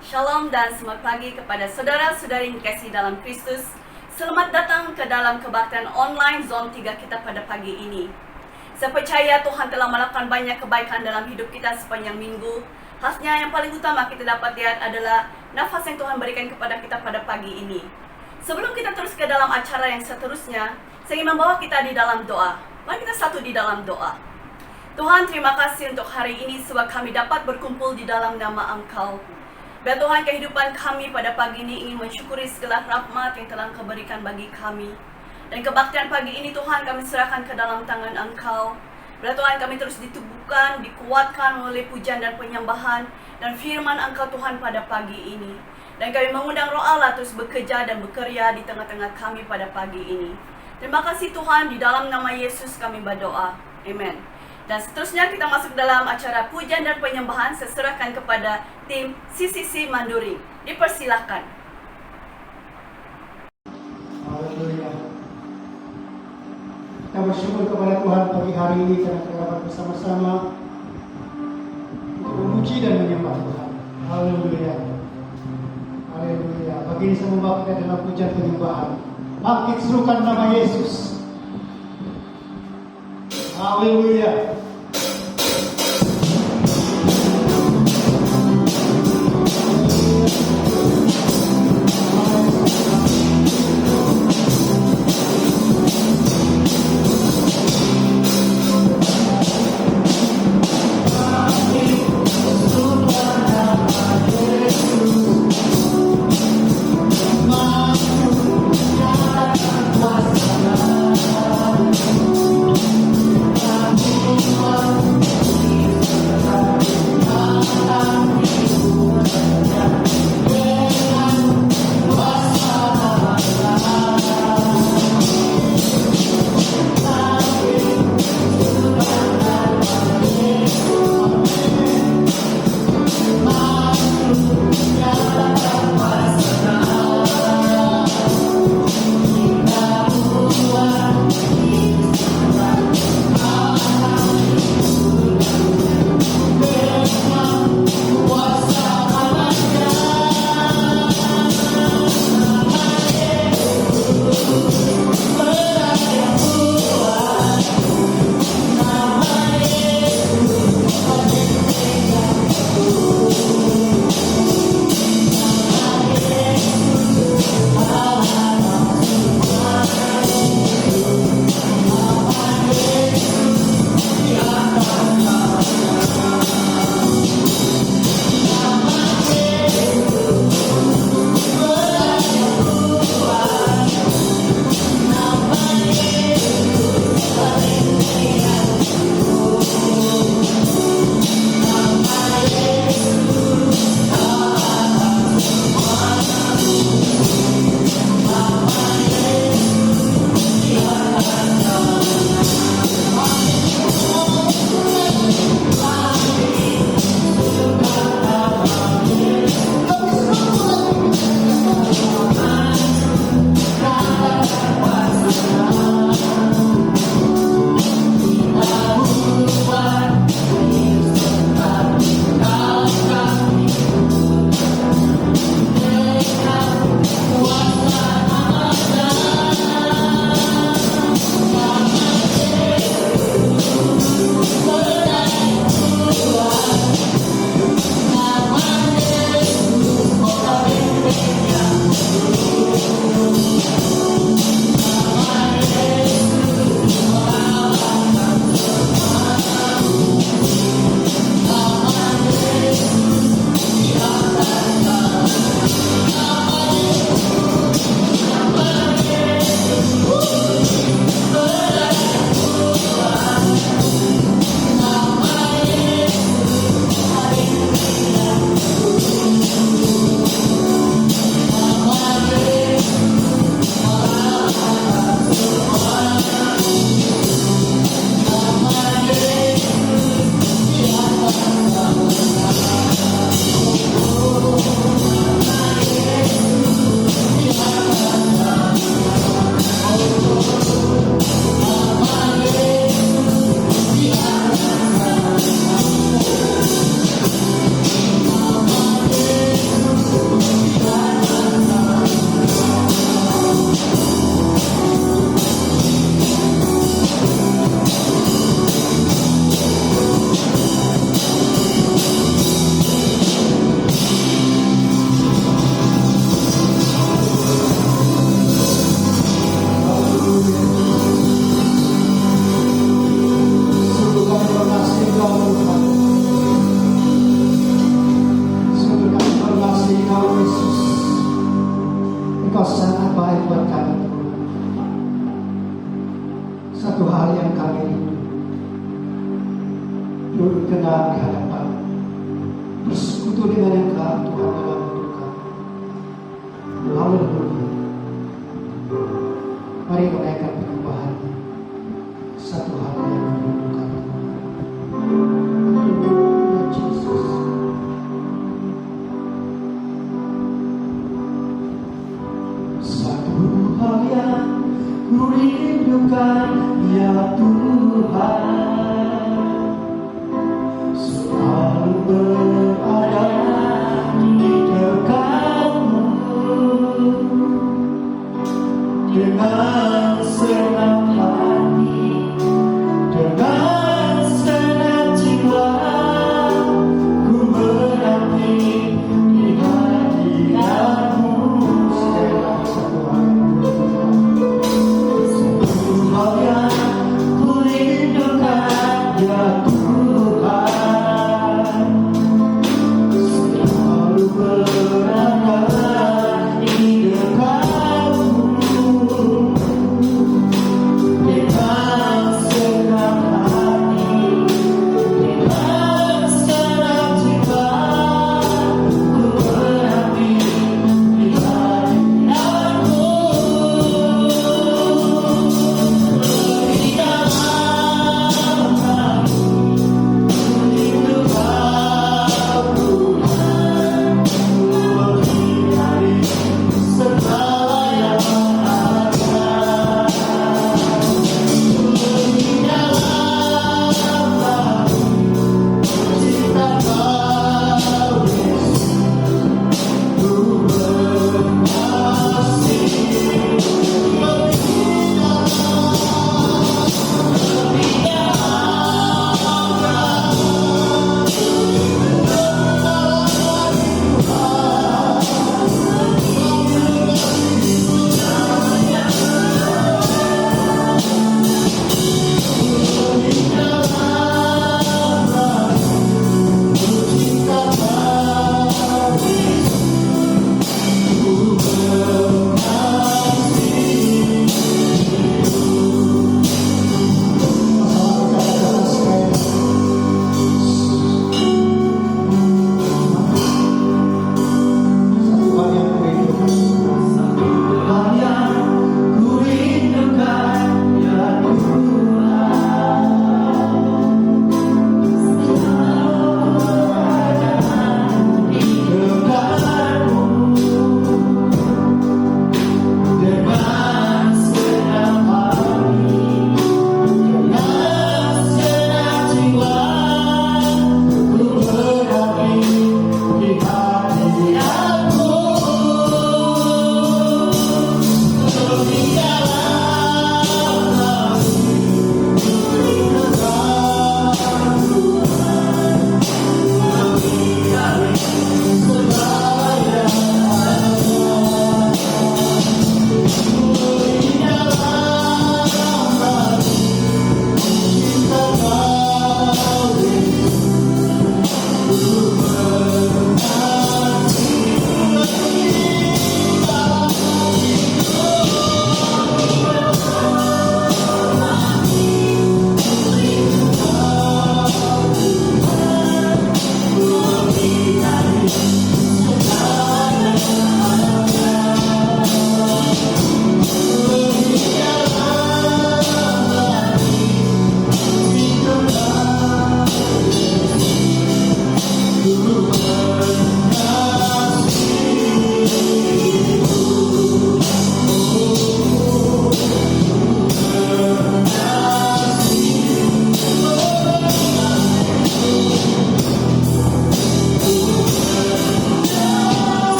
Shalom dan selamat pagi kepada saudara-saudari yang dikasihi dalam Kristus. Selamat datang ke dalam kebaktian online Zone 3 kita pada pagi ini. Saya percaya Tuhan telah melakukan banyak kebaikan dalam hidup kita sepanjang minggu. Khasnya yang paling utama kita dapat lihat adalah nafas yang Tuhan berikan kepada kita pada pagi ini. Sebelum kita terus ke dalam acara yang seterusnya, saya ingin membawa kita di dalam doa. Mari kita satu di dalam doa. Tuhan, terima kasih untuk hari ini sebab kami dapat berkumpul di dalam nama Engkau. Biar Tuhan, kehidupan kami pada pagi ini ingin mensyukuri segala rahmat yang telah Engkau berikan bagi kami. Dan kebaktian pagi ini Tuhan kami serahkan ke dalam tangan Engkau. Biar Tuhan kami terus ditubuhkan, dikuatkan oleh pujian dan penyembahan dan firman Engkau Tuhan pada pagi ini. Dan kami mengundang Roh Allah terus bekerja dan bekerja di tengah-tengah kami pada pagi ini. Terima kasih Tuhan, di dalam nama Yesus kami berdoa. Amen. Dan seterusnya kita masuk dalam acara pujian dan penyembahan. Saya serahkan kepada tim CCC Manduri. Dipersilakan. Haleluya. Kita bersyukur kepada Tuhan pagi hari ini karena kita dapat bersama-sama untuk memuji dan menyembah Tuhan. Haleluya. Haleluya. Pagi ini saya membawa kita dalam pujian penyembahan. Bangkit serukan nama Yesus. Haleluya. kehendak di hadapan, bersekutu dengan Engkau Tuhan dalam berduka. Haleluya. Mari menaikkan penyembahan satu hal yang merindukan Tuhan. Haleluya Yesus. Satu hal yang ku rindukan ya Tuhan, selalu berada di dekatmu.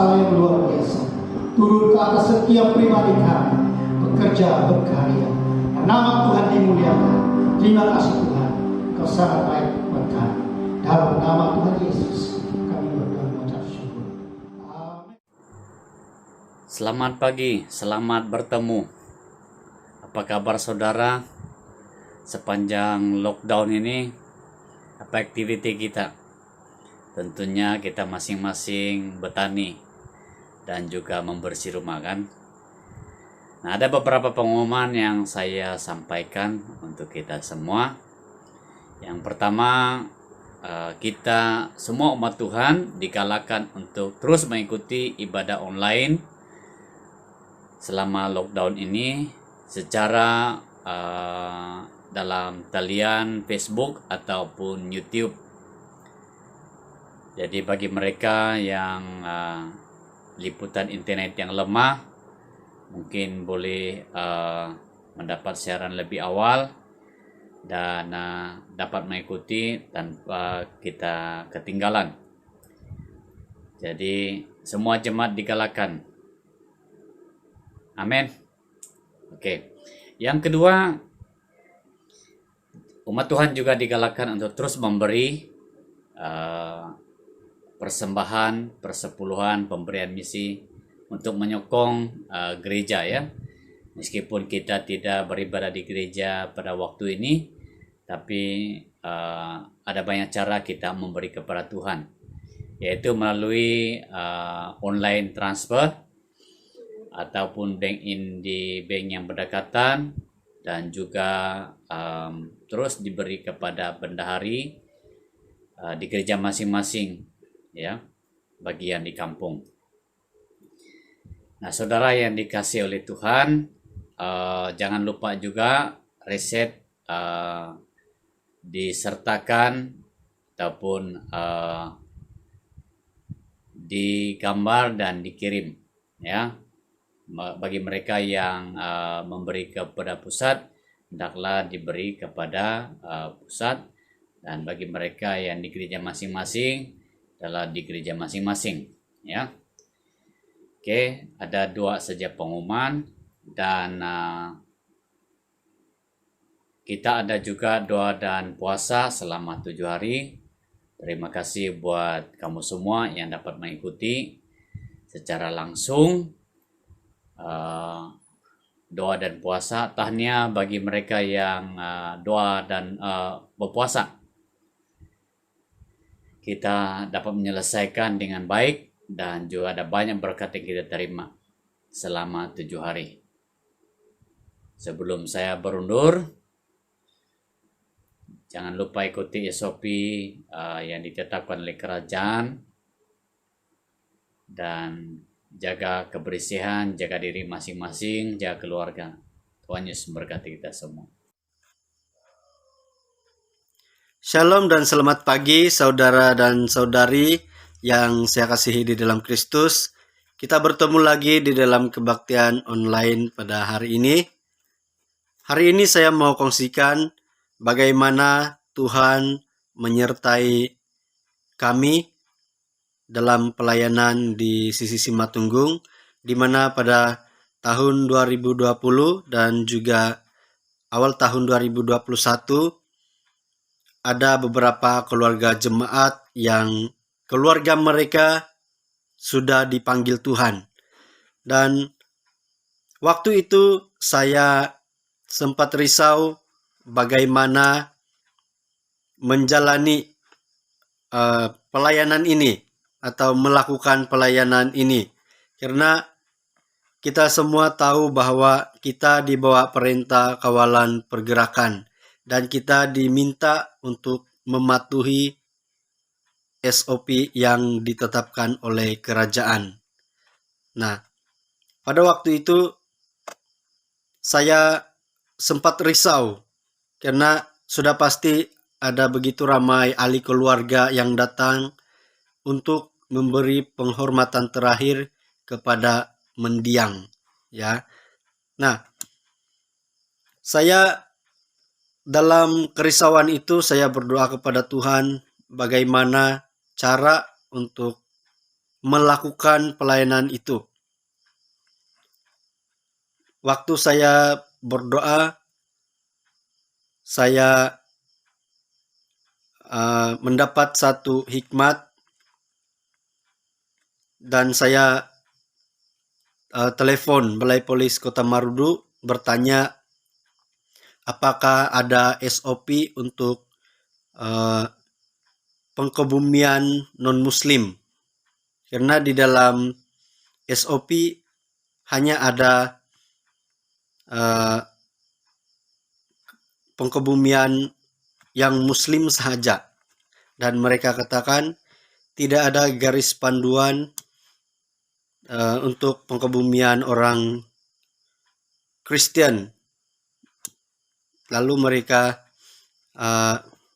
Allah yang luar biasa turun ke atas setiap pribadi kami, bekerja, berkarya. Dan nama Tuhan dimuliakan. Terima kasih Tuhan, Kau sangat baik buat kami. Dalam nama Tuhan Yesus kami berdoa mengucap syukur. Amin. Selamat pagi, selamat bertemu. Apa kabar saudara? Sepanjang lockdown ini, apa aktiviti kita? Tentunya kita masing-masing bertani dan juga membersih rumah kan. Nah, ada beberapa pengumuman yang saya sampaikan untuk kita semua. Yang pertama, kita semua umat Tuhan digalakkan untuk terus mengikuti ibadah online selama lockdown ini secara dalam talian Facebook ataupun YouTube. Jadi bagi mereka yang liputan internet yang lemah, mungkin boleh mendapat siaran lebih awal dan dapat mengikuti tanpa kita ketinggalan. Jadi semua jemaat digalakkan. Amin. Oke. Yang kedua, umat Tuhan juga digalakkan untuk terus memberi persembahan, persepuluhan, pemberian misi untuk menyokong gereja ya. Meskipun kita tidak beribadah di gereja pada waktu ini, tapi ada banyak cara kita memberi kepada Tuhan, yaitu melalui online transfer ataupun bank in di bank yang berdekatan, dan juga terus diberi kepada bendahari di gereja masing-masing ya, bagian di kampung. Nah, saudara yang dikasihi oleh Tuhan, jangan lupa juga reset disertakan ataupun digambar dan dikirim ya. Bagi mereka yang memberi kepada pusat, hendaklah diberi kepada pusat, dan bagi mereka yang di gereja masing-masing adalah di gereja masing-masing ya. Oke, ada 2 saja pengumuman, dan kita ada juga doa dan puasa selama 7 hari. Terima kasih buat kamu semua yang dapat mengikuti secara langsung doa dan puasa. Tahniah bagi mereka yang doa dan berpuasa. Kita dapat menyelesaikan dengan baik, dan juga ada banyak berkat yang kita terima selama 7 hari. Sebelum saya berundur, jangan lupa ikuti SOP yang ditetapkan oleh kerajaan, dan jaga kebersihan, jaga diri masing-masing, jaga keluarga. Tuhan Yesus memberkati kita semua. Shalom dan selamat pagi saudara dan saudari yang saya kasihi di dalam Kristus. Kita bertemu lagi di dalam kebaktian online pada hari ini. Hari ini saya mau kongsikan bagaimana Tuhan menyertai kami dalam pelayanan di Sisi Simatunggung, di mana pada tahun 2020 dan juga awal tahun 2021 ada beberapa keluarga jemaat yang keluarga mereka sudah dipanggil Tuhan. Dan waktu itu saya sempat risau bagaimana menjalani pelayanan ini atau melakukan pelayanan ini, karena kita semua tahu bahwa kita di bawah perintah kawalan pergerakan dan kita diminta untuk mematuhi SOP yang ditetapkan oleh kerajaan. Nah, pada waktu itu saya sempat risau karena sudah pasti ada begitu ramai ahli keluarga yang datang untuk memberi penghormatan terakhir kepada mendiang ya. Nah, saya dalam kerisauan itu saya berdoa kepada Tuhan bagaimana cara untuk melakukan pelayanan itu. Waktu saya berdoa, saya mendapat satu hikmat, dan saya telepon Balai Polis Kota Marudu bertanya apakah ada SOP untuk pengkebumian non-muslim, karena di dalam SOP hanya ada pengkebumian yang muslim saja, dan mereka katakan tidak ada garis panduan untuk pengkebumian orang Kristen. Lalu mereka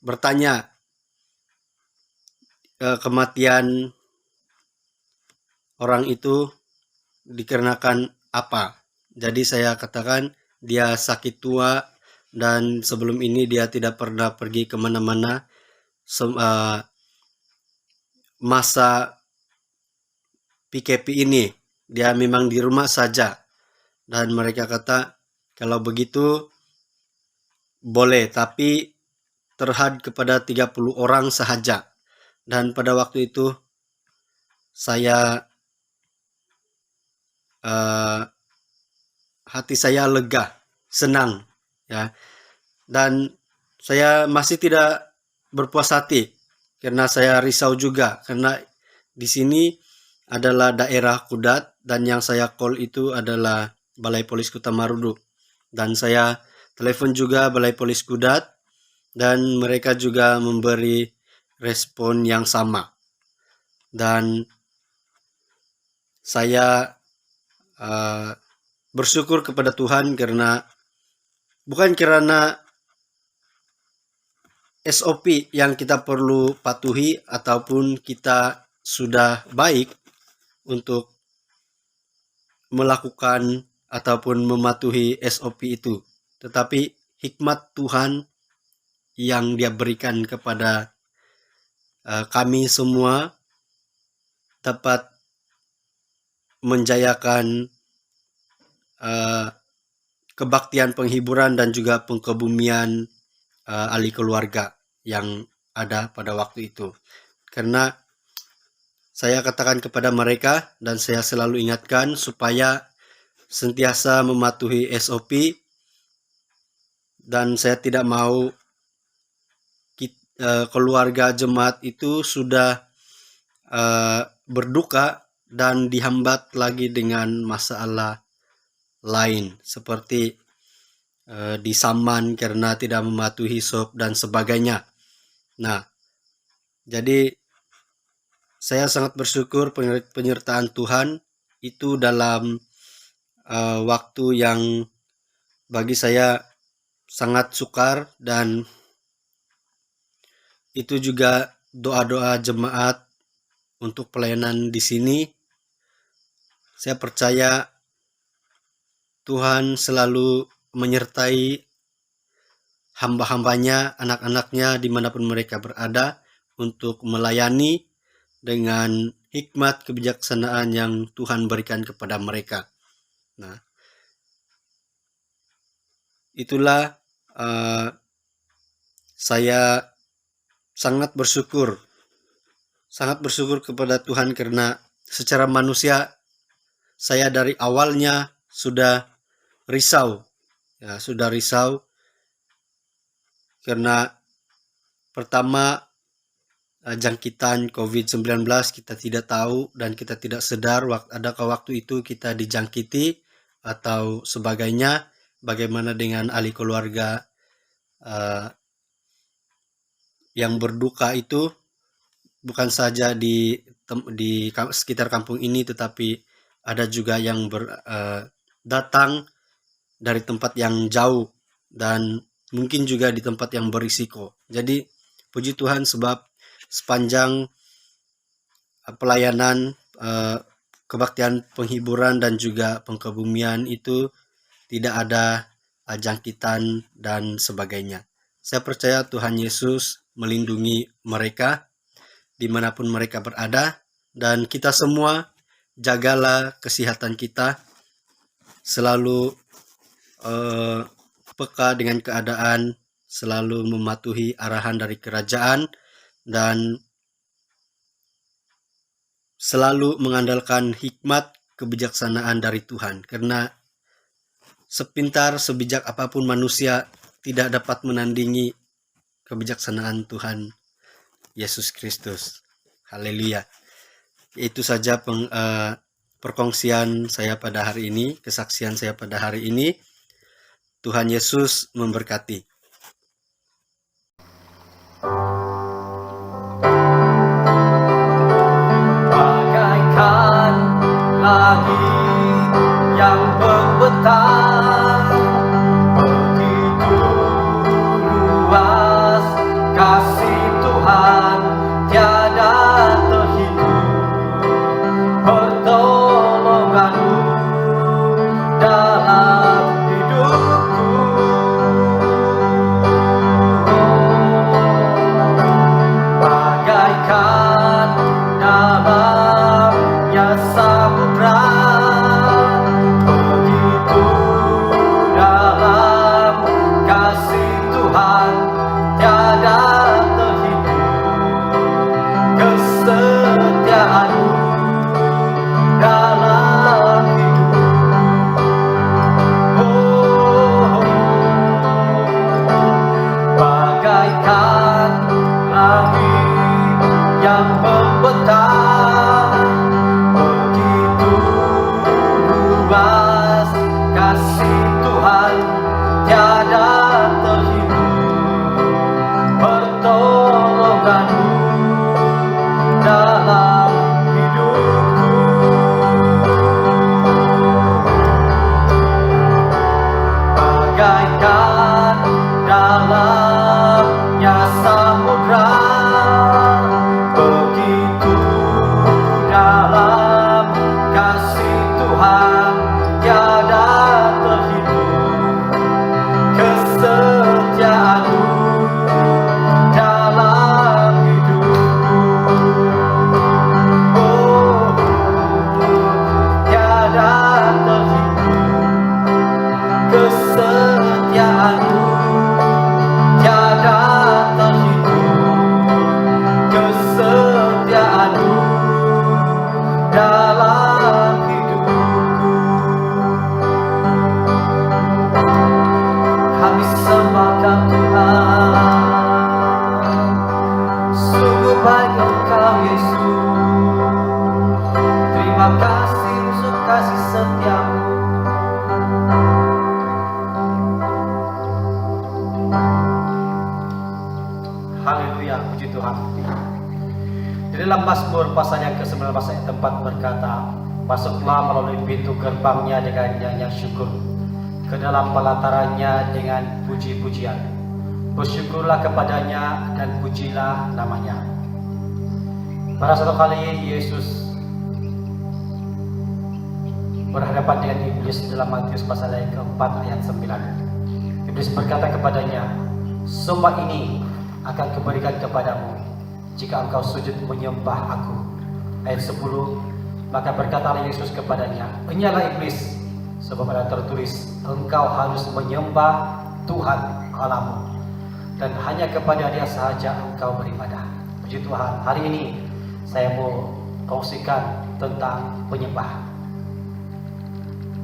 bertanya kematian orang itu dikarenakan apa. Jadi saya katakan dia sakit tua, dan sebelum ini dia tidak pernah pergi kemana-mana. Masa PKP ini dia memang di rumah saja, dan mereka kata kalau begitu boleh, tapi terhad kepada 30 orang sahaja. Dan pada waktu itu saya hati saya lega, senang, ya. Dan saya masih tidak berpuas hati karena saya risau juga, karena di sini adalah daerah Kudat dan yang saya call itu adalah Balai Polis Kota Marudu. Dan saya telepon juga Balai Polis Kudat dan mereka juga memberi respon yang sama. Dan saya bersyukur kepada Tuhan bukan karena SOP yang kita perlu patuhi ataupun kita sudah baik untuk melakukan ataupun mematuhi SOP itu, tetapi hikmat Tuhan yang Dia berikan kepada kami semua dapat menjayakan kebaktian penghiburan dan juga pengkebumian ahli keluarga yang ada pada waktu itu. Karena saya katakan kepada mereka dan saya selalu ingatkan supaya sentiasa mematuhi SOP, dan saya tidak mau keluarga jemaat itu sudah berduka dan dihambat lagi dengan masalah lain seperti disaman karena tidak mematuhi SOP dan sebagainya. Nah, jadi saya sangat bersyukur penyertaan Tuhan itu dalam waktu yang bagi saya sangat sukar, dan itu juga doa-doa jemaat untuk pelayanan di sini. Saya percaya Tuhan selalu menyertai hamba-hambanya, anak-anaknya dimanapun mereka berada untuk melayani dengan hikmat kebijaksanaan yang Tuhan berikan kepada mereka. Nah, itulah saya sangat bersyukur kepada Tuhan karena secara manusia saya dari awalnya sudah risau karena pertama jangkitan COVID-19 kita tidak tahu dan kita tidak sadar adakah waktu itu kita dijangkiti atau sebagainya. Bagaimana dengan ahli keluarga yang berduka itu bukan saja di sekitar kampung ini, tetapi ada juga yang datang dari tempat yang jauh dan mungkin juga di tempat yang berisiko. Jadi puji Tuhan sebab sepanjang pelayanan kebaktian penghiburan dan juga pengkebumian itu tidak ada jangkitan dan sebagainya. Saya percaya Tuhan Yesus melindungi mereka dimanapun mereka berada, dan kita semua jagalah kesehatan kita, selalu peka dengan keadaan, selalu mematuhi arahan dari kerajaan, dan selalu mengandalkan hikmat kebijaksanaan dari Tuhan, karena sepintar sebijak apapun manusia tidak dapat menandingi kebijaksanaan Tuhan Yesus Kristus. Haleluya. Itu saja perkongsian saya pada hari ini, kesaksian saya pada hari ini. Tuhan Yesus memberkati. Bagaikan langit yang membentang, begitu luas kasih Tuhan tiada terhitung. Pertolongan-Mu dalam hidupku, bagaikan dalamnya samudra, begitu dalam kasih Tuhan tiada terhitung. Kesetiaan-Mu dalam hidup, bagaikan langit yang membentang, begitu luas kasih Tuhan tiada terhitung. Pertolongan-Mu dalam hidupku, bagaikan dalamnya samudra, begitu dalam kasih Tuhan tiada terhitung. Kesetiaan-Mu dalam hidupku, tiada terhitung. Kesetiaan-Mu tiada terhitung. Kesetiaan-Mu dalam hidupku. Kami sembahkan Tuhan, sungguh baik Engkau Yesus. Terima kasih untuk kasih setia-Mu. Haleluya, puji Tuhan. Di dalam Mazmur pasal yang ke-19 ayat 4 berkata, masuklah melalui pintu gerbangnya dengan nyanyian syukur, ke dalam pelatarannya dengan puji-pujian. Bersyukurlah kepadanya dan pujilah namanya. Pada suatu kali Yesus berhadapan dengan iblis dalam Matius pasal yang ke-4 ayat 9. Iblis berkata kepadanya, sumpah ini akan kuberikan kepadamu jika engkau sujud menyembah aku. Ayat 10, maka berkatalah Yesus kepadanya, enyalah iblis, sebab ada tertulis, engkau harus menyembah Tuhan Allahmu, dan hanya kepada Dia sahaja engkau beribadah. Puji Tuhan, hari ini saya mau kongsikan tentang penyembah.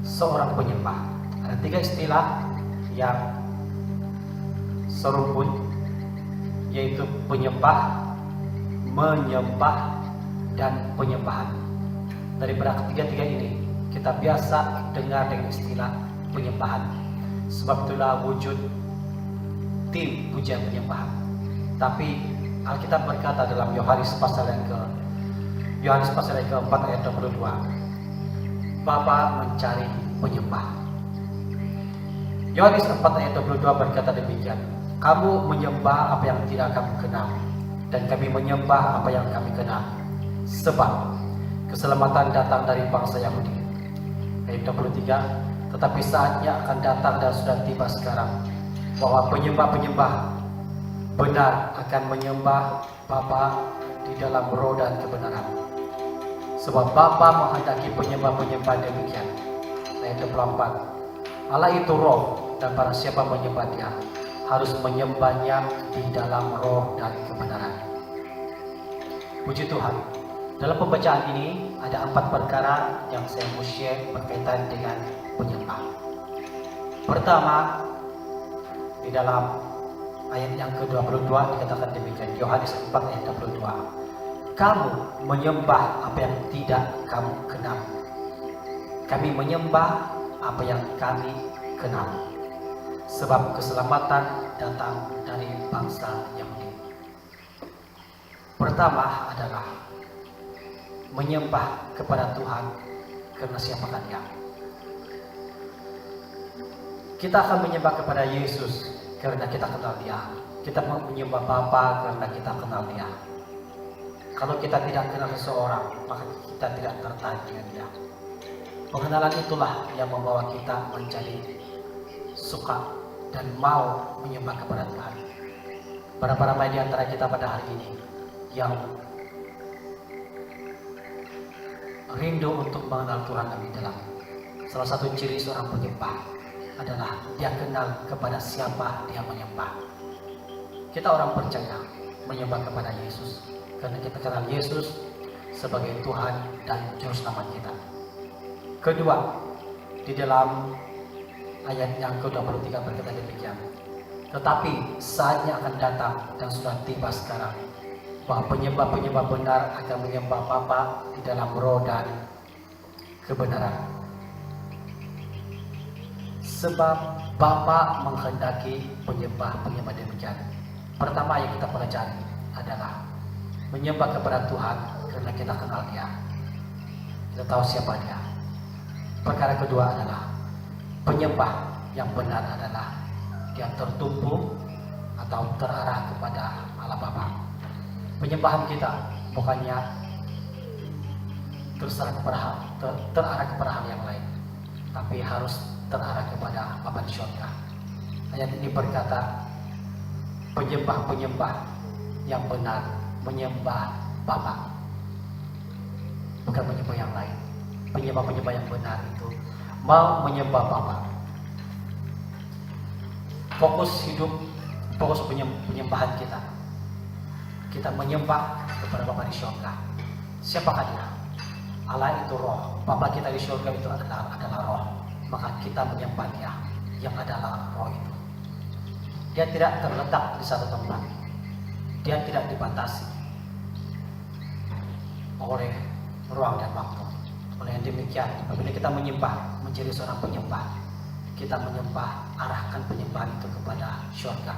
Seorang penyembah. Ada 3 istilah yang serumpun, yaitu penyembah, menyembah, dan penyembahan. Daripada ketiga-tiga ini, kita biasa dengar dengan istilah penyembahan. Sebab itulah wujud tim pujian penyembahan. Tapi Alkitab berkata dalam Yohanes pasal yang ke-4 ayat 22, Bapa mencari penyembah. Yohanes 4 ayat 22 berkata demikian, kamu menyembah apa yang tidak kamu kenal, dan kami menyembah apa yang kami kenal, sebab keselamatan datang dari bangsa Yahudi. Ayat 23, tetapi saatnya akan datang dan sudah tiba sekarang, bahwa penyembah-penyembah benar akan menyembah Bapa di dalam roh dan kebenaran. Sebab Bapa menghendaki penyembah-penyembah demikian. Ayat 24. Allah itu roh, dan barang siapa menyembah Dia harus menyembahnya di dalam roh dan kebenaran. Puji Tuhan. Dalam pembacaan ini ada 4 perkara yang saya mau share berkaitan dengan penyembah. Pertama, di dalam ayat yang ke-22 dikatakan demikian, Yohanes 4 ayat 22. Kamu menyembah apa yang tidak kamu kenal. Kami menyembah apa yang kami kenal. Sebab keselamatan datang dari bangsa Yahudi. Pertama adalah menyembah kepada Tuhan karena siapakah Dia. Kita akan menyembah kepada Yesus karena kita kenal Dia. Kita menyembah Bapa karena kita kenal Dia. Kalau kita tidak kenal seseorang, maka kita tidak tertarik dengan Dia. Pengenalan itulah yang membawa kita menjadi suka dan mau menyembah kepada Tuhan. Berapa ramai di antara kita pada hari ini yang rindu untuk mengenal Tuhan lebih dalam. Salah satu ciri seorang penyembah adalah dia kenal kepada siapa dia menyembah. Kita orang percaya menyembah kepada Yesus karena kita kenal Yesus sebagai Tuhan dan Juru Selamat kita. Kedua, di dalam ayat yang ke-23 berkata demikian. Tetapi saatnya akan datang dan sudah tiba sekarang bahwa penyembah-penyembah benar akan menyembah Bapa di dalam roh dan kebenaran. Sebab Bapa menghendaki penyembah-penyembah demikian. Pertama yang kita pelajari adalah menyembah kepada Tuhan karena kita kenal Dia. Kita tahu siapa Dia. Perkara kedua adalah penyembah yang benar adalah dia tertumpu atau terarah kepada Allah Bapa. Penyembahan kita bukannya terarah kepada hal yang lain, tapi harus terarah kepada Bapa di surga. Ayat ini berkata penyembah-penyembah yang benar menyembah Bapa, bukan menyembah yang lain. Penyembah-penyembah yang benar itu mau menyembah Bapa. Fokus hidup, fokus penyembahan kita. Kita menyembah kepada Bapa di surga. Siapakah Dia? Allah itu roh. Bapa kita di surga itu adalah roh. Maka kita menyembah Dia yang adalah roh itu. Dia tidak terletak di satu tempat. Dia tidak dibatasi oleh ruang dan waktu. Oleh yang demikian, apabila kita menyembah menjadi seorang penyembah, kita menyembah, arahkan penyembahan itu kepada surga,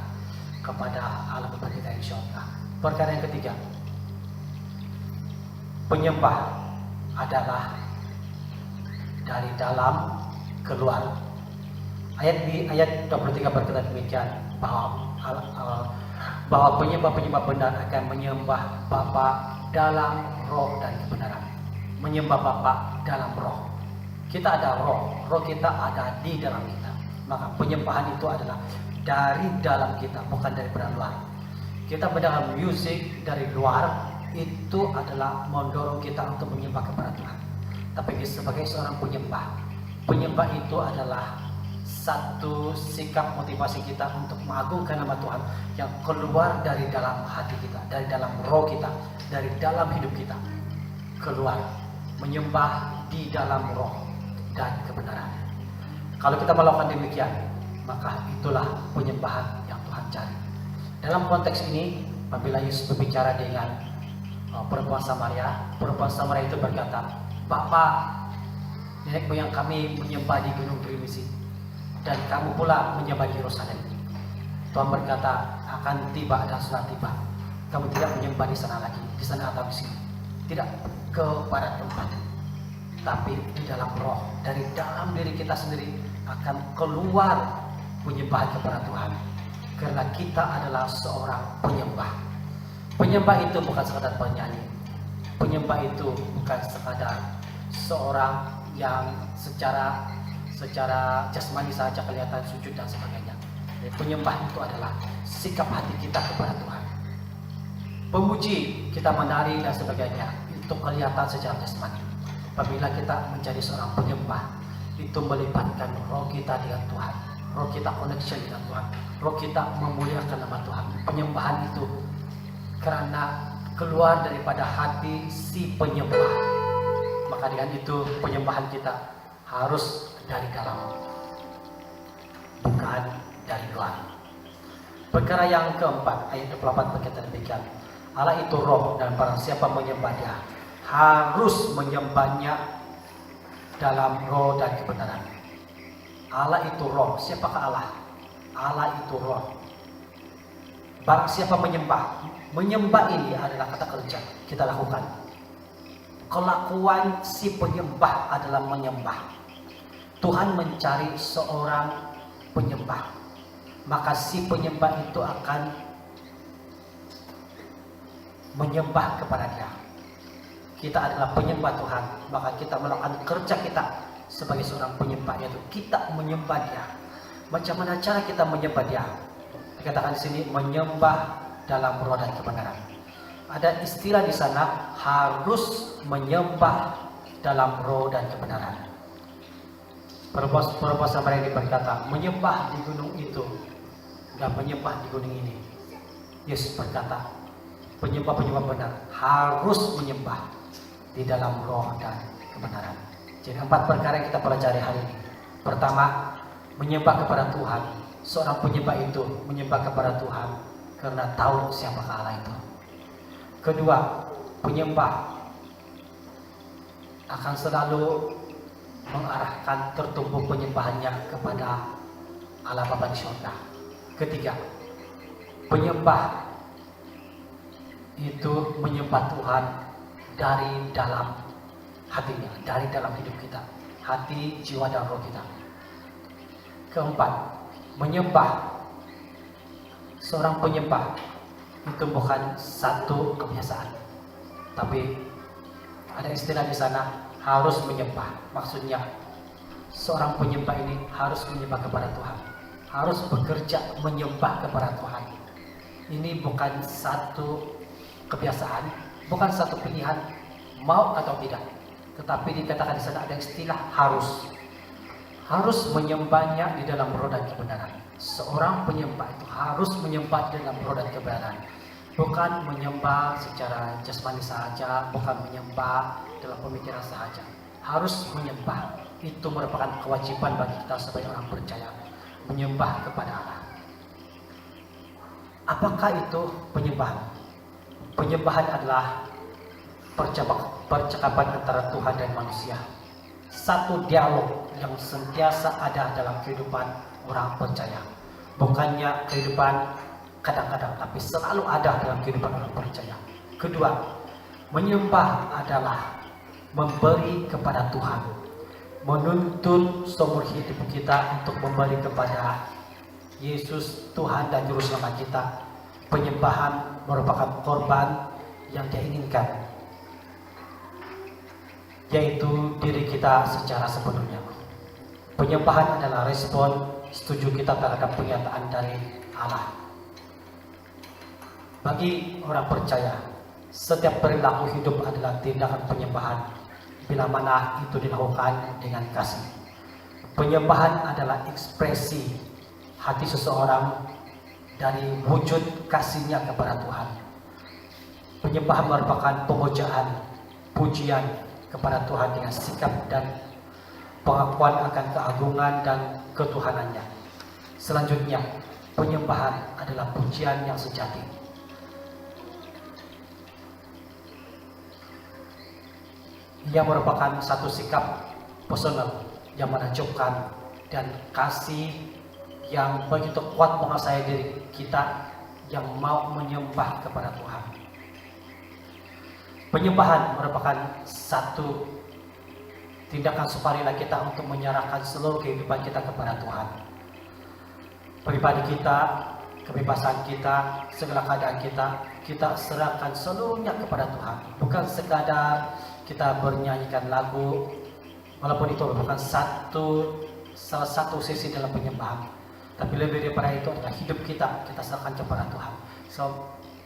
kepada alam Bapa kita di surga. Perkara yang ketiga, penyembah adalah dari dalam keluar. Ayat 23 berkata demikian bahwa penyembah-penyembah benar akan menyembah Bapa dalam roh dan kebenaran. Menyembah Bapa dalam roh. Kita ada roh kita ada di dalam kita. Maka penyembahan itu adalah dari dalam kita, bukan dari luar. Kita mendengar musik dari luar itu adalah mendorong kita untuk menyembah kepada Tuhan. Tapi sebagai seorang penyembah itu adalah satu sikap motivasi kita untuk mengagungkan nama Tuhan yang keluar dari dalam hati kita, dari dalam roh kita, dari dalam hidup kita. Keluar menyembah di dalam roh dan kebenaran. Kalau kita melakukan demikian, maka itulah penyembahan yang Tuhan cari. Dalam konteks ini, apabila Yesus berbicara dengan perempuan Samaria itu berkata, Bapa, nenek moyang kami menyembah di Gunung Gerizim, dan kamu pula menyembah di Yerusalem. Tuhan berkata, akan tiba dan sudah tiba. Kamu tidak menyembah di sana lagi, di sana atau di sini. Tidak kepada tempat, tapi di dalam roh, dari dalam diri kita sendiri akan keluar penyembahan kepada Tuhan, karena kita adalah seorang penyembah. Penyembah itu bukan sekadar penyanyi. Penyembah itu bukan sekadar seorang yang secara jasmani saja kelihatan sujud dan sebagainya. Penyembah itu adalah sikap hati kita kepada Tuhan. Pemuji, kita menari dan sebagainya, itu itu kelihatan secara jasmani. Apabila kita menjadi seorang penyembah, itu melibatkan roh kita dengan Tuhan, roh kita connection dengan Tuhan, roh kita memuliakan nama Tuhan. Penyembahan itu karena keluar daripada hati si penyembah, maka dengan itu penyembahan kita harus dari dalam, bukan dari luar. Perkara yang keempat, ayat 24 berkata demikian, Allah itu roh, dan barang siapa menyembah Dia harus menyembahnya dalam roh dan kebenaran. Allah itu roh. Siapakah Allah? Allah itu roh. Barang siapa menyembah ini adalah kata kerja kita lakukan. Kelakuan si penyembah adalah menyembah. Tuhan mencari seorang penyembah, maka si penyembah itu akan menyembah kepada Dia. Kita adalah penyembah Tuhan, maka kita melakukan kerja kita sebagai seorang penyembah, yaitu kita menyembah Dia. Macam mana cara kita menyembah Dia? Dikatakan di sini menyembah dalam roh dan kebenaran. Ada istilah di sana, harus menyembah dalam roh dan kebenaran. Perbuatan mereka berkata, menyembah di gunung itu dan menyembah di gunung ini. Yesus berkata, penyembah-penyembah benar harus menyembah di dalam roh dan kebenaran. Jadi 4 perkara yang kita pelajari hari ini. Pertama, menyembah kepada Tuhan. Seorang penyembah itu menyembah kepada Tuhan karena tahu siapa Allah itu. Kedua, penyembah akan selalu mengarahkan tertumpu penyembahannya kepada Allah Bapa di surga. Ketiga, penyembah itu menyembah Tuhan dari dalam hatinya, dari dalam hidup kita, hati, jiwa, dan roh kita. Keempat, menyembah. Seorang penyembah itu bukan satu kebiasaan, tapi ada istilah di sana, harus menyembah. Maksudnya seorang penyembah ini harus menyembah kepada Tuhan, harus bekerja menyembah kepada Tuhan. Ini bukan satu kebiasaan, bukan satu pilihan mau atau tidak, tetapi dikatakan di sana ada istilah harus menyembahnya di dalam roh dan kebenaran. Seorang penyembah itu harus menyembah di dalam roh dan kebenaran, bukan menyembah secara jasmani saja, bukan menyembah dalam pemikiran saja. Harus menyembah. Itu merupakan kewajiban bagi kita sebagai orang percaya, menyembah kepada Allah. Apakah itu penyembahan? Penyembahan adalah percakapan antara Tuhan dan manusia. Satu dialog yang sentiasa ada dalam kehidupan orang percaya. Bukannya kehidupan kadang-kadang, tapi selalu ada dalam kehidupan orang percaya. Kedua, menyembah adalah memberi kepada Tuhan, menuntun seumur hidup kita untuk memberi kepada Yesus, Tuhan dan Juru Selamat kita. Penyembahan merupakan korban yang Dia inginkan, yaitu diri kita secara sepenuhnya. Penyembahan adalah respon setuju kita terhadap pernyataan dari Allah. Bagi orang percaya, setiap perilaku hidup adalah tindakan penyembahan bila mana itu dilakukan dengan kasih. Penyembahan adalah ekspresi hati seseorang dari wujud kasihnya kepada Tuhan. Penyembahan merupakan pemujaan, pujian kepada Tuhan dengan sikap dan pengakuan akan keagungan dan ketuhanannya. Selanjutnya, penyembahan adalah pujian yang sejati. Ia merupakan satu sikap personal yang menakjubkan dan kasih yang begitu kuat menguasai diri kita yang mau menyembah kepada Tuhan. Penyembahan merupakan satu tindakan sukarela kita untuk menyerahkan seluruh kehidupan kita kepada Tuhan. Pribadi kita, kebebasan kita, segala keadaan kita serahkan seluruhnya kepada Tuhan. Bukan sekadar kita bernyanyikan lagu, walaupun itu merupakan salah satu sisi dalam penyembahan, tapi lebih daripada itu adalah hidup kita serahkan kepada Tuhan. So,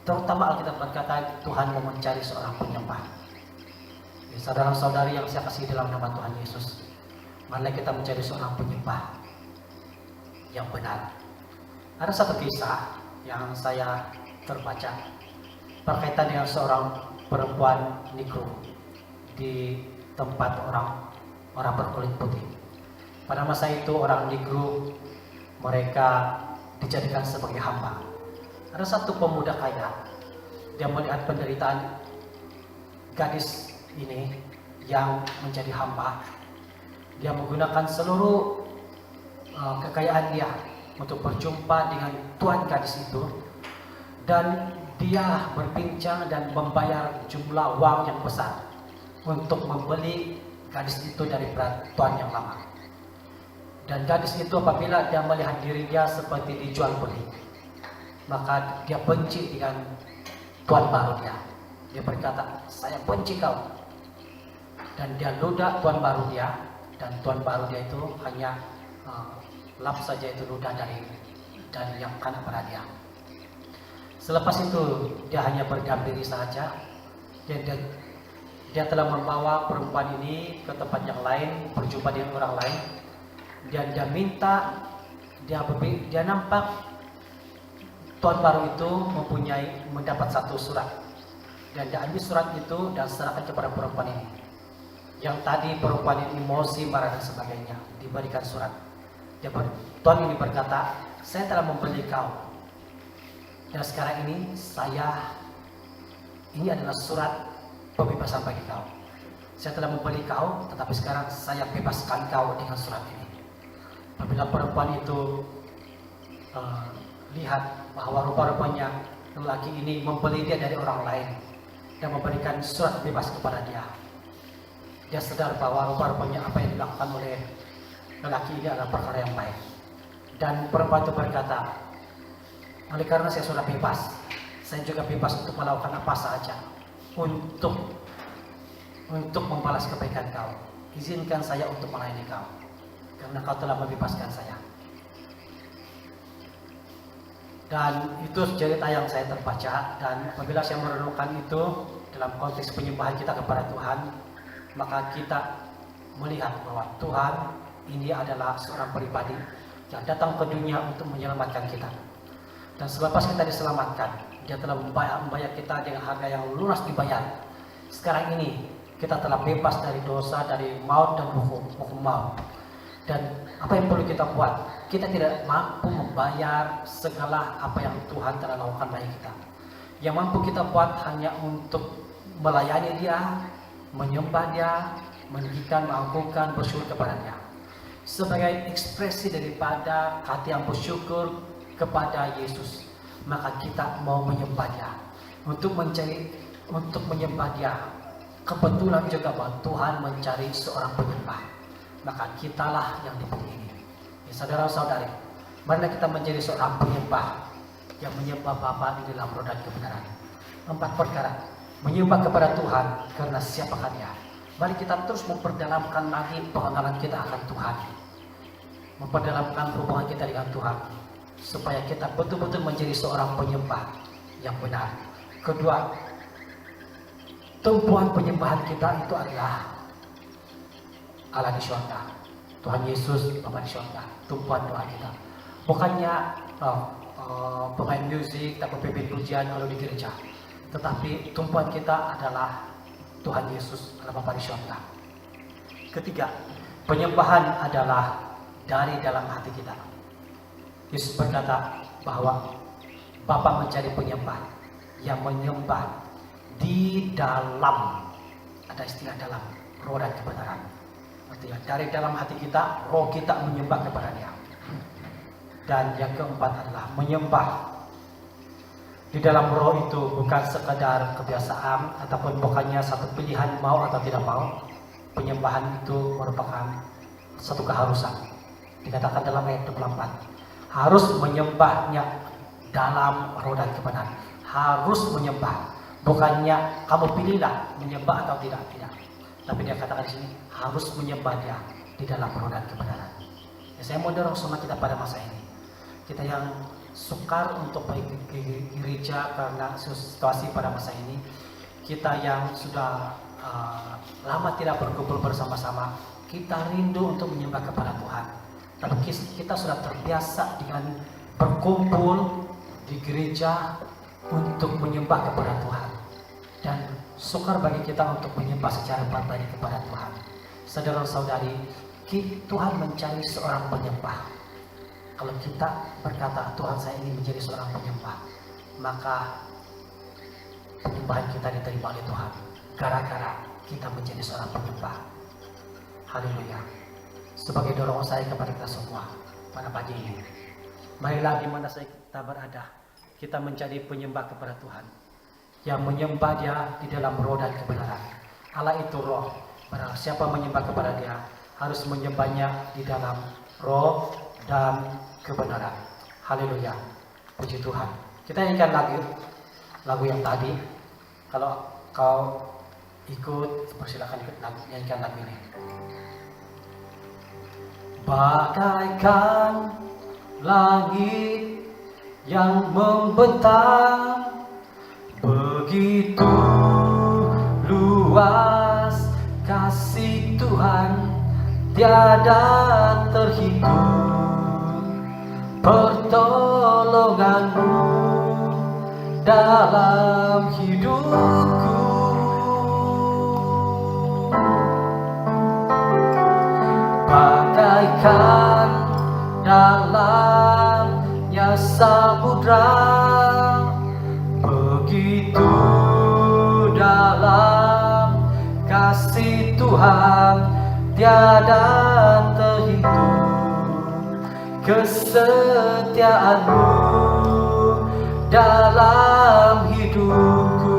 terutama Alkitab berkata Tuhan mau mencari seorang penyembah. Saudara-saudari yang saya kasih dalam nama Tuhan Yesus, marilah kita menjadi seorang penyembah yang benar. Ada satu kisah yang saya terbaca berkaitan dengan seorang perempuan Negro di tempat orang berkulit putih. Pada masa itu orang Negro mereka dijadikan sebagai hamba. Ada satu pemuda kaya, dia melihat penderitaan gadis ini yang menjadi hamba. Dia menggunakan seluruh kekayaan dia untuk berjumpa dengan tuan gadis itu, dan dia berbincang dan membayar jumlah uang yang besar untuk membeli gadis itu dari tuan yang lama. Dan gadis itu apabila dia melihat dirinya seperti dijual beli, maka dia benci dengan tuan baru dia. Dia berkata, saya benci kau. Dan dia ludah tuan baru dia, dan tuan baru dia itu hanya lap saja itu ludah dari yang kanan pada dia. Selepas itu dia hanya berdiam diri saja. Dia telah membawa perempuan ini ke tempat yang lain, berjumpa dengan orang lain, dan dia minta, dia nampak tuan baru itu mendapat satu surat, dan dia ambil surat itu dan serahkan kepada perempuan ini. Yang tadi perempuan ini emosi, marah dan sebagainya, diberikan surat. Tuan ini berkata, saya telah membeli kau, dan sekarang ini ini adalah surat pembebasan bagi kau. Saya telah membeli kau, tetapi sekarang saya bebaskan kau dengan surat ini. Apabila perempuan itu lihat bahwa rupa-rupanya lelaki ini membeli dia dari orang lain dan memberikan surat bebas kepada dia, dia sadar bahwa rupa-rupanya apa yang dilakukan oleh lelaki ini adalah perkara yang baik. Dan perempuan itu berkata, oleh karena saya sudah bebas, saya juga bebas untuk melakukan apa saja untuk membalas kebaikan kau. Izinkan saya untuk melayani kau, karena kau telah membebaskan saya. Dan itu cerita yang saya terbaca, dan apabila saya merenungkan itu dalam konteks penyembahan kita kepada Tuhan, maka kita melihat bahwa Tuhan ini adalah seorang pribadi yang datang ke dunia untuk menyelamatkan kita. Dan selepas kita diselamatkan, dia telah membayar kita dengan harga yang lunas dibayar. Sekarang ini kita telah bebas dari dosa, dari maut dan hukum maut. Dan apa yang perlu kita buat? Kita tidak mampu membayar segala apa yang Tuhan telah lakukan bagi kita. Yang mampu kita buat hanya untuk melayani dia, menyembah dia, meninggikan, mengagunkan, bersyukur kepada dia. Sebagai ekspresi daripada hati yang bersyukur kepada Yesus, maka kita mau menyembah dia. Untuk menyembah dia, kebetulan juga bahwa Tuhan mencari seorang penyembah, maka kitalah yang dipilih ini. Ya, saudara-saudari, marilah kita menjadi seorang penyembah yang menyembah Bapa di dalam roh dan kebenaran. 4 perkara. Menyembah kepada Tuhan karena siapakah dia. Mari kita terus memperdalamkan lagi pengenalan kita akan Tuhan, memperdalamkan hubungan kita dengan Tuhan, supaya kita betul-betul menjadi seorang penyembah yang benar. Kedua, tumpuan penyembahan kita itu adalah Allah di surga, Tuhan Yesus Bapa di surga. Tumpuan doa kita bukannya pemain musik atau pimpin pujian kalau di gereja, tetapi tumpuan kita adalah Tuhan Yesus Allah Bapa di surga. Ketiga, penyembahan adalah dari dalam hati kita. Yesus berkata bahwa Bapa mencari penyembah yang menyembah di dalam, ada istilah dalam, roh dan kebenaran. Artinya dari dalam hati kita, roh kita menyembah kepada Dia. Dan yang keempat adalah menyembah di dalam roh itu bukan sekedar kebiasaan ataupun bukannya satu pilihan mau atau tidak mau. Penyembahan itu merupakan satu keharusan. Dikatakan dalam ayat 24, harus menyembahnya dalam roh dan kebenaran. Harus menyembah, bukannya kamu pilihlah menyembah atau tidak. Tapi dia katakan di sini harus menyembah dia di dalam roh dan kebenaran. Ya, saya mau dorong semua kita pada masa ini. Kita yang sukar untuk pergi ke gereja karena situasi pada masa ini, kita yang sudah lama tidak berkumpul bersama-sama, kita rindu untuk menyembah kepada Tuhan. Tapi kita sudah terbiasa dengan berkumpul di gereja untuk menyembah kepada Tuhan. Dan sukar bagi kita untuk menyembah secara pribadi kepada Tuhan. Saudara-saudari, Tuhan mencari seorang penyembah. Kalau kita berkata, Tuhan saya ingin menjadi seorang penyembah, maka penyembahan kita diterima oleh Tuhan. Gara-gara kita menjadi seorang penyembah. Haleluya. Sebagai dorongan saya kepada kita semua pada pagi ini, marilah di mana saja kita berada, kita menjadi penyembah kepada Tuhan. Yang menyembah Dia di dalam roh dan kebenaran. Allah itu roh. Barang siapa menyembah kepada Dia harus menyembahnya di dalam roh dan kebenaran. Haleluya. Puji Tuhan. Kita nyanyikan lagu yang tadi. Kalau kau ikut, persilakan ikut nyanyikan lagu ini. Bagaikan langit yang membentang, begitu luas kasih Tuhan, tiada terhitung. Pertolonganmu dalam hidupku, bagaikan dalamnya samudra, begitu dalam kasih Tuhan, tiada terhitung. Kesetiaanmu dalam hidupku.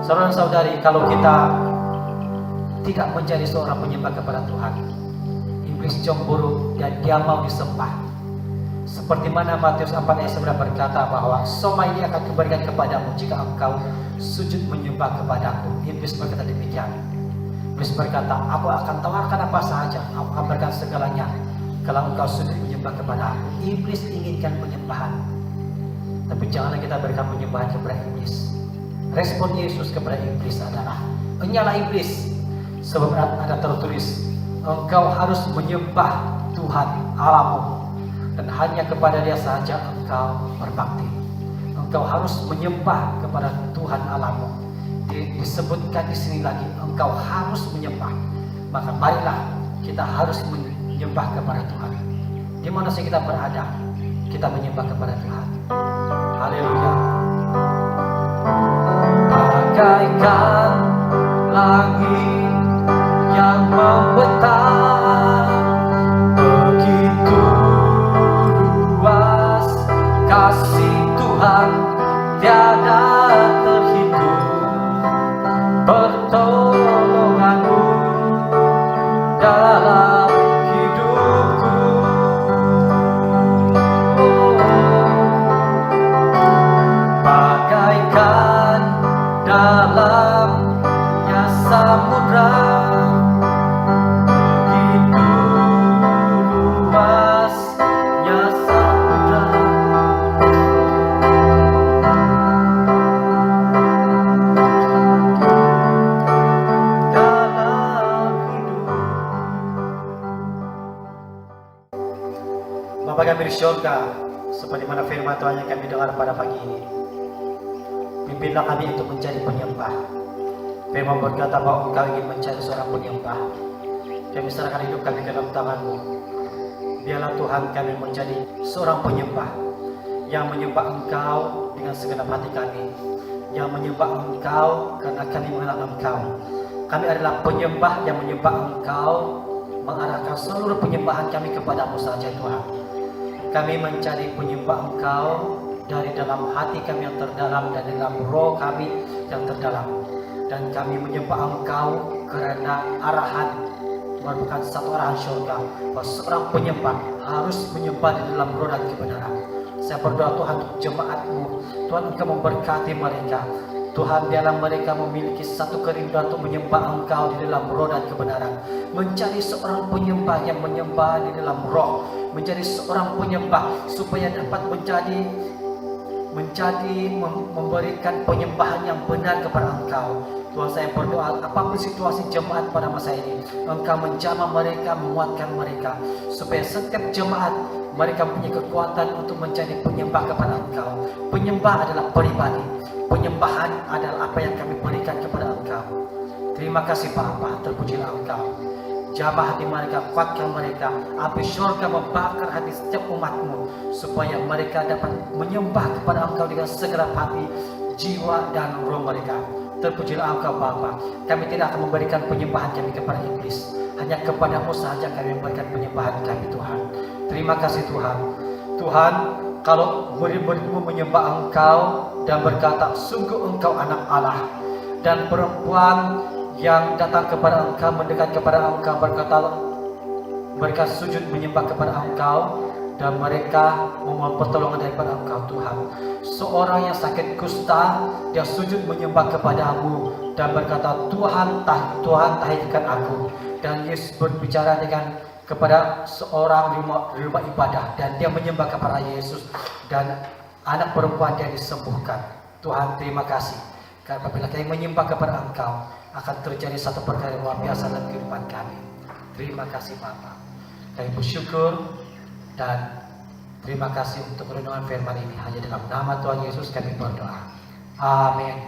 Saudara-saudari, kalau kita tidak menjadi seorang penyembah kepada Tuhan, iblis cemburu dan dia mau disembah. Seperti mana Matius 4 ayat 9 berkata bahwa soma ini akan kuberikan kepadamu jika engkau sujud menyembah kepadaku. Iblis berkata demikian. Iblis berkata, aku akan tawarkan apa saja, aku akan berikan segalanya kalau engkau sujud menyembah kepada aku. Iblis inginkan penyembahan, tapi janganlah kita berikan penyembahan kepada iblis. Respon Yesus kepada iblis adalah, enyalah iblis, sebab ada tertulis, engkau harus menyembah Tuhan Allahmu, dan hanya kepada Dia saja engkau berbakti. Engkau harus menyembah kepada Tuhan Allahmu. Disebutkan di sini lagi, engkau harus menyembah. Maka marilah kita harus menyembah kepada Tuhan. Di mana saja kita berada, kita menyembah kepada Tuhan. Haleluya. Bagaikan langit yang membentang, begitu luas kasih Tuhan, tiada terhitung. Pertolonganmu dalam hidupku, bagaikan dalamnya samudra, begitu luasnya samudra. Bapa kami di surga, seperti mana firman Tuhan yang kami dengar pada pagi ini, pimpinlah kami untuk menjadi penyembah. Firman berkata bahwa Engkau ingin mencari seorang penyembah. Kami serahkan hidup kami ke dalam tangan-Mu. Biarlah Tuhan kami menjadi seorang penyembah yang menyembah Engkau dengan segenap hati kami, yang menyembah Engkau karena kami mengenal Engkau. Kami adalah penyembah yang menyembah Engkau, mengarahkan seluruh penyembahan kami kepada-Mu saja Tuhan. Kami mencari penyembah Engkau dari dalam hati kami yang terdalam dan dalam roh kami yang terdalam. Dan kami menyembah Engkau karena arahan merupakan satu arahan surga, bahwa seorang penyembah harus menyembah di dalam roh dan kebenaran. Saya berdoa Tuhan untuk jemaat-Mu, Tuhan Engkau memberkati mereka. Tuhan, biarlah mereka memiliki satu kerinduan untuk menyembah Engkau di dalam roh dan kebenaran. Mencari seorang penyembah yang menyembah di dalam roh, menjadi seorang penyembah supaya dapat menjadi memberikan penyembahan yang benar kepada Engkau. Tuhan, saya berdoa apapun situasi jemaat pada masa ini, Engkau menjamah mereka, menguatkan mereka, supaya setiap jemaat mereka punya kekuatan untuk menjadi penyembah kepada Engkau. Penyembah adalah pribadi, penyembahan adalah apa yang kami berikan kepada Engkau. Terima kasih Bapa, terpujilah Engkau. Jamah hati mereka, kuatkan mereka, api syurga membakar hati setiap umat-Mu, supaya mereka dapat menyembah kepada Engkau dengan segenap hati, jiwa dan roh mereka. Terpujilah Engkau Bapa. Kami tidak akan memberikan penyembahan kami kepada iblis, hanya kepadamu sahaja kami memberikan penyembahan kami Tuhan. Terima kasih Tuhan. Tuhan, kalau murid-murid-Mu menyembah Engkau dan berkata, sungguh Engkau anak Allah, dan perempuan yang datang kepada Engkau, mendekat kepada Engkau, berkata, mereka sujud menyembah kepada Engkau, dan mereka memohon pertolongan daripada Engkau Tuhan. Seorang yang sakit kusta, dia sujud menyembah kepadamu dan berkata, Tuhan tahirkan aku. Dan Yesus berbicara kepada seorang rumah ibadah, dan dia menyembah kepada Yesus, dan anak perempuan dia disembuhkan. Tuhan, terima kasih. Karena apabila kami menyembah kepada Engkau, akan terjadi satu perkara yang luar biasa dalam kehidupan kami. Terima kasih Bapa. Kami bersyukur dan terima kasih untuk renungan firman ini. Hanya dalam nama Tuhan Yesus kami berdoa. Amin.